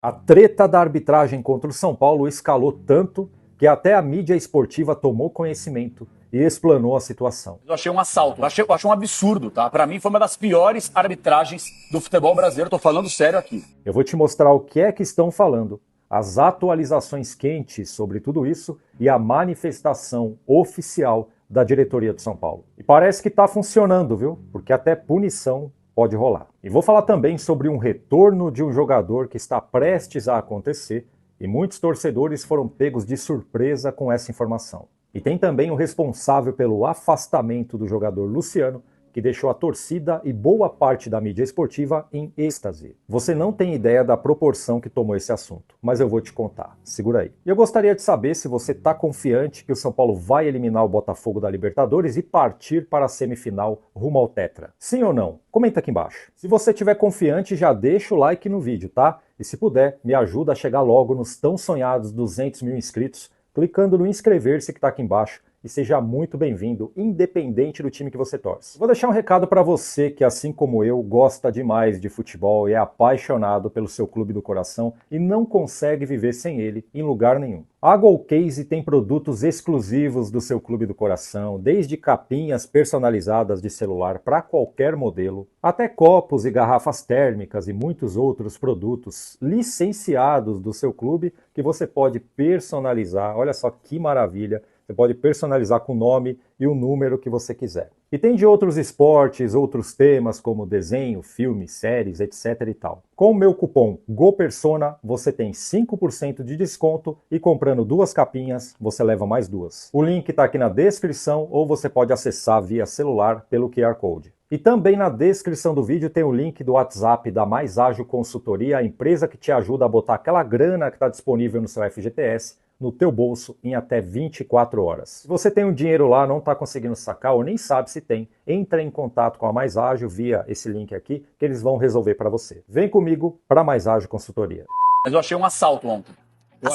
A treta da arbitragem contra o São Paulo escalou tanto que até a mídia esportiva tomou conhecimento e explanou a situação. Eu achei um assalto, eu achei um absurdo, tá? Pra mim foi uma das piores arbitragens do futebol brasileiro, tô falando sério aqui. Eu vou te mostrar o que é que estão falando, as atualizações quentes sobre tudo isso e a manifestação oficial da diretoria do São Paulo. E parece que tá funcionando, viu? Porque até punição pode rolar. E vou falar também sobre um retorno de um jogador que está prestes a acontecer e muitos torcedores foram pegos de surpresa com essa informação. E tem também o responsável pelo afastamento do jogador Luciano, que deixou a torcida e boa parte da mídia esportiva em êxtase. Você não tem ideia da proporção que tomou esse assunto, mas eu vou te contar. Segura aí. E eu gostaria de saber se você está confiante que o São Paulo vai eliminar o Botafogo da Libertadores e partir para a semifinal rumo ao Tetra. Sim ou não? Comenta aqui embaixo. Se você estiver confiante, já deixa o like no vídeo, tá? E se puder, me ajuda a chegar logo nos tão sonhados 200 mil inscritos, clicando no inscrever-se que está aqui embaixo. E seja muito bem-vindo, independente do time que você torce. Vou deixar um recado para você que, assim como eu, gosta demais de futebol e é apaixonado pelo seu clube do coração e não consegue viver sem ele em lugar nenhum. A Golcase tem produtos exclusivos do seu clube do coração, desde capinhas personalizadas de celular para qualquer modelo, até copos e garrafas térmicas e muitos outros produtos licenciados do seu clube que você pode personalizar. Olha só que maravilha! Você pode personalizar com o nome e o número que você quiser. E tem de outros esportes, outros temas como desenho, filmes, séries, etc e tal. Com o meu cupom GOPERSONA, você tem 5% de desconto e comprando 2 capinhas, você leva mais 2. O link está aqui na descrição ou você pode acessar via celular pelo QR Code. E também na descrição do vídeo tem o link do WhatsApp da Mais Ágil Consultoria, a empresa que te ajuda a botar aquela grana que está disponível no seu FGTS no teu bolso em até 24 horas. Se você tem um dinheiro lá, não está conseguindo sacar ou nem sabe se tem, entra em contato com a Mais Ágil via esse link aqui que eles vão resolver para você. Vem comigo para Mais Ágil Consultoria. Mas eu achei um assalto ontem. Eu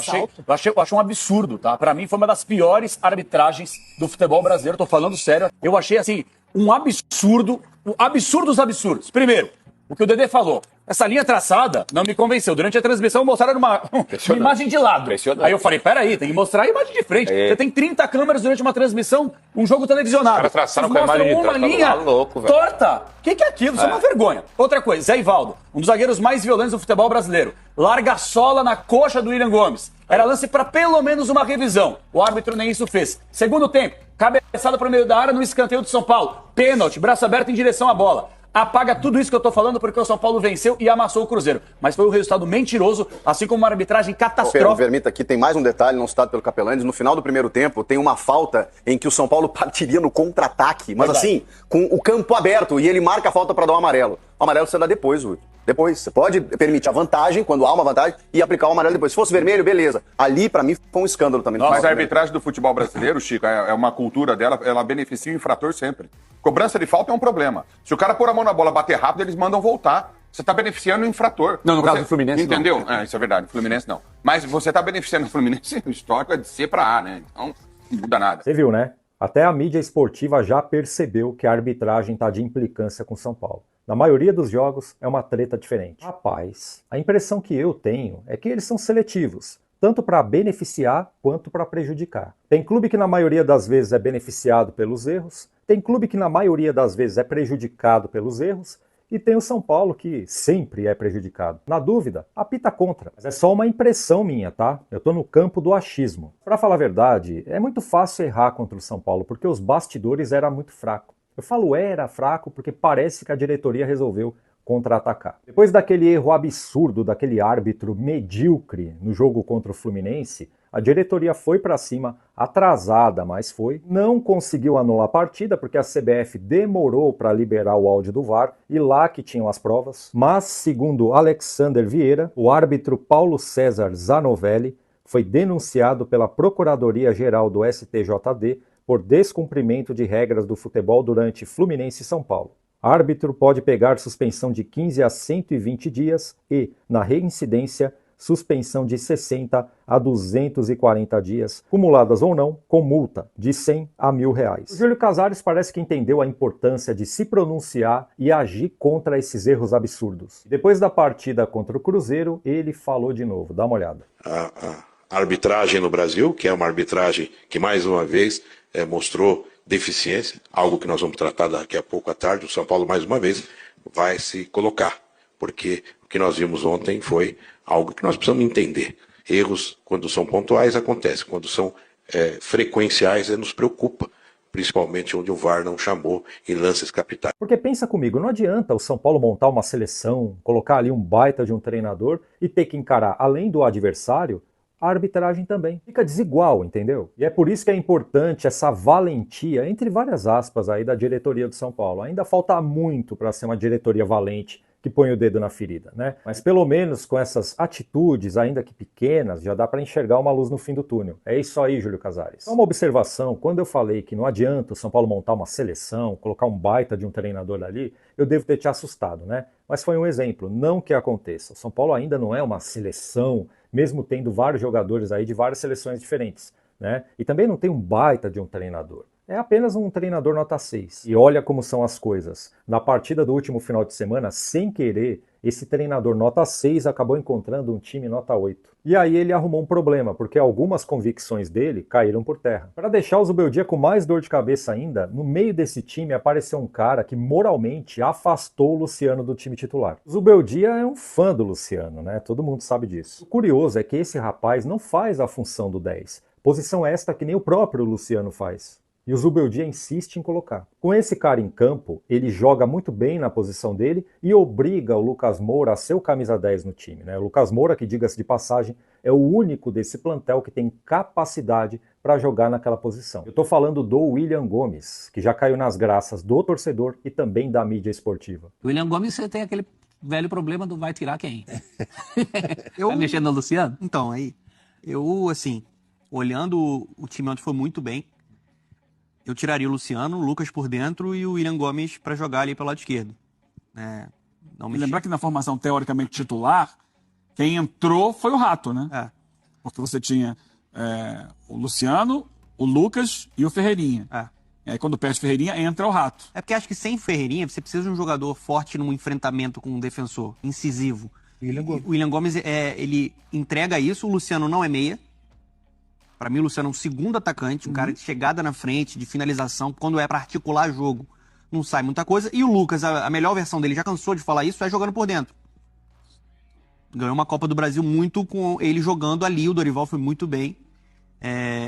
achei um absurdo, tá? Pra mim foi uma das piores arbitragens do futebol brasileiro, tô falando sério. Eu achei, assim, um absurdo, um absurdo dos absurdos. Primeiro, o que o Dedê falou. Essa linha traçada não me convenceu. Durante a transmissão mostraram uma imagem de lado. Aí eu falei, peraí, tem que mostrar a imagem de frente. Você tem 30 câmeras durante uma transmissão, um jogo televisionado. Os caras traçaram com a imagem de uma linha torta. O que é aquilo? Isso é uma vergonha. Outra coisa, Zé Ivaldo, um dos zagueiros mais violentos do futebol brasileiro. Larga a sola na coxa do William Gomes. Era lance para pelo menos uma revisão. O árbitro nem isso fez. Segundo tempo, cabeçada para o meio da área no escanteio do São Paulo. Pênalti, braço aberto em direção à bola. Apaga tudo isso que eu tô falando porque o São Paulo venceu e amassou o Cruzeiro. Mas foi um resultado mentiroso, assim como uma arbitragem catastrófica. O Vermita, aqui tem mais um detalhe não citado pelo Capelanes. No final do primeiro tempo, tem uma falta em que o São Paulo partiria no contra-ataque. Mas assim, com o campo aberto. E ele marca a falta para dar o amarelo. O amarelo você dá depois, Rui. Depois. Você pode permitir a vantagem, quando há uma vantagem, e aplicar o amarelo depois. Se fosse vermelho, beleza. Ali, pra mim, foi um escândalo também. Mas a arbitragem do futebol brasileiro, Chico, é uma cultura dela, ela beneficia o infrator sempre. Cobrança de falta é um problema. Se o cara pôr a mão na bola, bater rápido, eles mandam voltar. Você tá beneficiando o infrator. Não, no caso do Fluminense, entendeu? não. Isso é verdade. Fluminense, não. Mas você tá beneficiando o Fluminense, o histórico é de C pra A, né? Então, não muda nada. Você viu, né? Até a mídia esportiva já percebeu que a arbitragem está de implicância com São Paulo. Na maioria dos jogos é uma treta diferente. Rapaz, a impressão que eu tenho é que eles são seletivos, tanto para beneficiar quanto para prejudicar. Tem clube que na maioria das vezes é beneficiado pelos erros, tem clube que na maioria das vezes é prejudicado pelos erros, e tem o São Paulo que sempre é prejudicado. Na dúvida, apita contra. Mas é só uma impressão minha, tá? Eu tô no campo do achismo. Para falar a verdade, é muito fácil errar contra o São Paulo, porque os bastidores eram muito fracos. Eu falo era fraco porque parece que a diretoria resolveu contra-atacar. Depois daquele erro absurdo daquele árbitro medíocre no jogo contra o Fluminense, a diretoria foi para cima, atrasada, mas foi, não conseguiu anular a partida porque a CBF demorou para liberar o áudio do VAR e lá que tinham as provas. Mas, segundo Alexander Vieira, o árbitro Paulo César Zanovelli foi denunciado pela Procuradoria-Geral do STJD por descumprimento de regras do futebol durante Fluminense e São Paulo. Árbitro pode pegar suspensão de 15 a 120 dias e, na reincidência, suspensão de 60 a 240 dias, cumuladas ou não, com multa de 100 a R$1.000. O Júlio Casares parece que entendeu a importância de se pronunciar e agir contra esses erros absurdos. Depois da partida contra o Cruzeiro, ele falou de novo. Dá uma olhada. A arbitragem no Brasil, que é uma arbitragem que mais uma vez mostrou deficiência, algo que nós vamos tratar daqui a pouco à tarde. O São Paulo mais uma vez vai se colocar, porque o que nós vimos ontem foi algo que nós precisamos entender. Erros, quando são pontuais, acontecem. Quando são frequenciais, nos preocupa, principalmente onde o VAR não chamou em lances capitais. Porque pensa comigo, não adianta o São Paulo montar uma seleção, colocar ali um baita de um treinador e ter que encarar, além do adversário, a arbitragem também. Fica desigual, entendeu? E é por isso que é importante essa valentia, entre várias aspas, aí da diretoria do São Paulo. Ainda falta muito para ser uma diretoria valente que põe o dedo na ferida, né? Mas pelo menos com essas atitudes, ainda que pequenas, já dá para enxergar uma luz no fim do túnel. É isso aí, Júlio Casares. Só uma observação, quando eu falei que não adianta o São Paulo montar uma seleção, colocar um baita de um treinador ali, eu devo ter te assustado, né? Mas foi um exemplo, não que aconteça. O São Paulo ainda não é uma seleção, mesmo tendo vários jogadores aí de várias seleções diferentes, né? E também não tem um baita de um treinador. É apenas um treinador nota 6. E olha como são as coisas. Na partida do último final de semana, sem querer, esse treinador nota 6 acabou encontrando um time nota 8. E aí ele arrumou um problema, porque algumas convicções dele caíram por terra. Para deixar o Zubeldia com mais dor de cabeça ainda, no meio desse time apareceu um cara que moralmente afastou o Luciano do time titular. O Zubeldia é um fã do Luciano, né? Todo mundo sabe disso. O curioso é que esse rapaz não faz a função do 10. Posição esta que nem o próprio Luciano faz. E o Zubeldia insiste em colocar. Com esse cara em campo, ele joga muito bem na posição dele e obriga o Lucas Moura a ser o camisa 10 no time, né? O Lucas Moura, que diga-se de passagem, é o único desse plantel que tem capacidade para jogar naquela posição. Eu estou falando do William Gomes, que já caiu nas graças do torcedor e também da mídia esportiva. O William Gomes, você tem aquele velho problema do vai tirar quem? Tá mexendo no Luciano? Então, aí, eu, assim, olhando o time ontem foi muito bem. Eu tiraria o Luciano, o Lucas por dentro e o William Gomes para jogar ali pelo lado esquerdo. Não me... Lembrar que na formação teoricamente titular, quem entrou foi o Rato, né? Porque você tinha o Luciano, o Lucas e o Ferreirinha. E aí quando perde o Ferreirinha, entra o Rato. É porque acho que sem Ferreirinha você precisa de um jogador forte num enfrentamento com um defensor, incisivo. O William Gomes, ele entrega isso, o Luciano não é meia. Para mim, o Luciano é um segundo atacante, um cara de chegada na frente, de finalização. Quando é para articular jogo, não sai muita coisa. E o Lucas, a melhor versão dele, já cansou de falar isso, é jogando por dentro. Ganhou uma Copa do Brasil muito com ele jogando ali. O Dorival foi muito bem.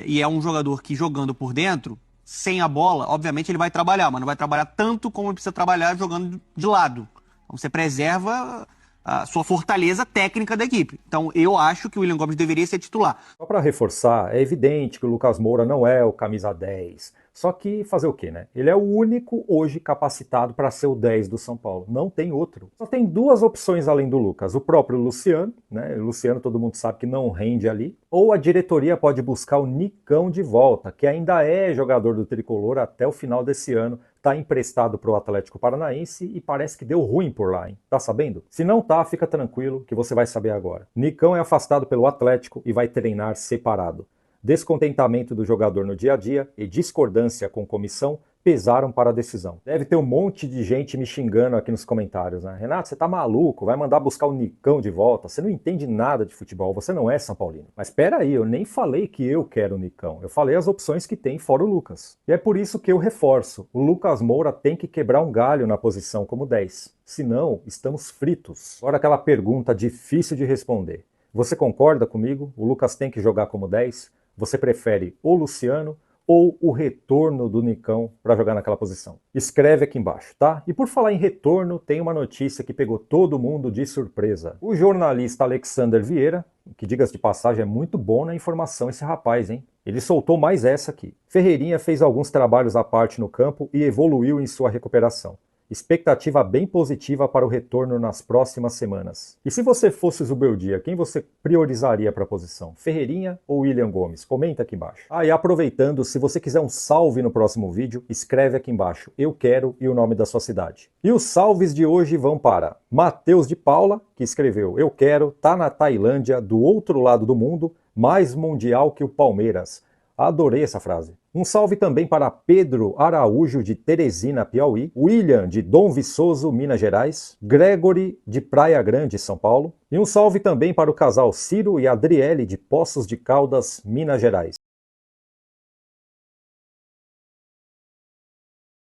E é um jogador que, jogando por dentro, sem a bola, obviamente ele vai trabalhar, mas não vai trabalhar tanto como ele precisa trabalhar jogando de lado. Então você preserva a sua fortaleza técnica da equipe. Então eu acho que o William Gomes deveria ser titular. Só para reforçar, é evidente que o Lucas Moura não é o camisa 10. Só que fazer o quê, né? Ele é o único hoje capacitado para ser o 10 do São Paulo. Não tem outro. Só tem duas opções além do Lucas. O próprio Luciano, né? O Luciano todo mundo sabe que não rende ali. Ou a diretoria pode buscar o Nicão de volta, que ainda é jogador do Tricolor até o final desse ano. Está emprestado para o Atlético Paranaense e parece que deu ruim por lá, hein? Tá sabendo? Se não tá, fica tranquilo que você vai saber agora. Nicão é afastado pelo Atlético e vai treinar separado. Descontentamento do jogador no dia a dia e discordância com comissão pesaram para a decisão. Deve ter um monte de gente me xingando aqui nos comentários, né? Renato, você tá maluco? Vai mandar buscar o Nicão de volta? Você não entende nada de futebol, você não é São Paulino. Mas espera aí, eu nem falei que eu quero o Nicão. Eu falei as opções que tem fora o Lucas. E é por isso que eu reforço. O Lucas Moura tem que quebrar um galho na posição como 10. Senão, estamos fritos. Agora aquela pergunta difícil de responder. Você concorda comigo? O Lucas tem que jogar como 10? Você prefere o Luciano ou o retorno do Nicão para jogar naquela posição? Escreve aqui embaixo, tá? E por falar em retorno, tem uma notícia que pegou todo mundo de surpresa. O jornalista Alexander Vieira, que diga-se de passagem é muito bom na informação esse rapaz, hein? Ele soltou mais essa aqui. Ferreirinha fez alguns trabalhos à parte no campo e evoluiu em sua recuperação. Expectativa bem positiva para o retorno nas próximas semanas. E se você fosse o Zubeldia, quem você priorizaria para a posição? Ferreirinha ou William Gomes? Comenta aqui embaixo. E aproveitando, se você quiser um salve no próximo vídeo, escreve aqui embaixo, eu quero e o nome da sua cidade. E os salves de hoje vão para Matheus de Paula, que escreveu, eu quero, tá na Tailândia, do outro lado do mundo, mais mundial que o Palmeiras. Adorei essa frase. Um salve também para Pedro Araújo, de Teresina, Piauí, William, de Dom Viçoso, Minas Gerais, Gregory, de Praia Grande, São Paulo, e um salve também para o casal Ciro e Adriele, de Poços de Caldas, Minas Gerais.